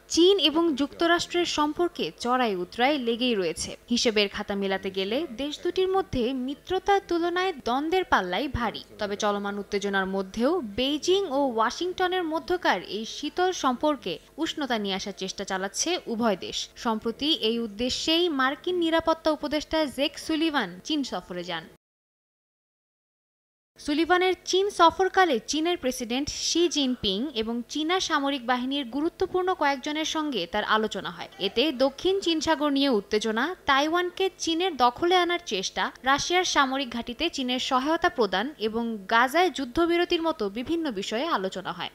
চীন এবং যুক্তরাষ্ট্রের সম্পর্কে চড়াই উতরাই লেগেই রয়েছে। হিসেবের খাতা মেলাতে গেলে দেশ দুটির মধ্যে মিত্রতার তুলনায় দ্বন্দ্বের পাল্লাই ভারী। তবে চলমান উত্তেজনার মধ্যেও বেইজিং ও ওয়াশিংটনের মধ্যকার এই শীতল সম্পর্কে উষ্ণতা নিয়ে আসার চেষ্টা চালাচ্ছে উভয় দেশ। সম্প্রতি এই উদ্দেশ্যেই মার্কিন নিরাপত্তা উপদেষ্টা জেক সুলিভান চীন সফরে যান। সুলিভানের চীন সফরকালে চীনের প্রেসিডেন্ট শি জিনপিং এবং চীনা সামরিক বাহিনীর গুরুত্বপূর্ণ কয়েকজনের সঙ্গে তার আলোচনা হয়। এতে দক্ষিণ চীন সাগর নিয়ে উত্তেজনা, তাইওয়ানকে চীনের দখলে আনার চেষ্টা, রাশিয়ার সামরিক ঘাঁটিতে চীনের সহায়তা প্রদান এবং গাজায় যুদ্ধবিরতির মতো বিভিন্ন বিষয়ে আলোচনা হয়।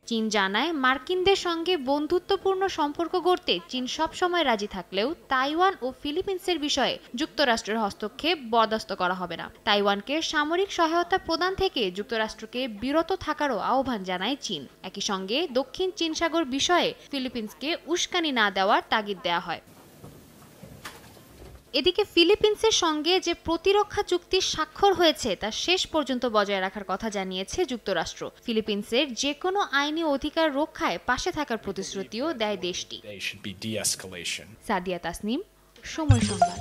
চীন জানায়, মার্কিনদের সঙ্গে বন্ধুত্বপূর্ণ সম্পর্ক গড়তে চীন সবসময় রাজি থাকলেও তাইওয়ান ও ফিলিপিন্সের বিষয়ে যুক্তরাষ্ট্রের হস্তক্ষেপ বরদাস্ত করা হবে না। তাইওয়ানকে সামরিক সহায়তা প্রদান থেকে যুক্তরাষ্ট্রকে বিরত থাকারও আহ্বান জানায় চীন। একই সঙ্গে দক্ষিণ চীন সাগর বিষয়ে ফিলিপিন্সকে উস্কানি না দেওয়ার তাগিদ দেওয়া হয়। এদিকে ফিলিপিন্সের সঙ্গে যে প্রতিরক্ষা চুক্তি স্বাক্ষর হয়েছে তা শেষ পর্যন্ত বজায় রাখার কথা জানিয়েছে যুক্তরাষ্ট্র। ফিলিপিন্সের যে কোনো আইনি অধিকার রক্ষায় পাশে থাকার প্রতিশ্রুতিও দেয় দেশটি। সাদিয়া তাসনিম, সময় সংবাদ।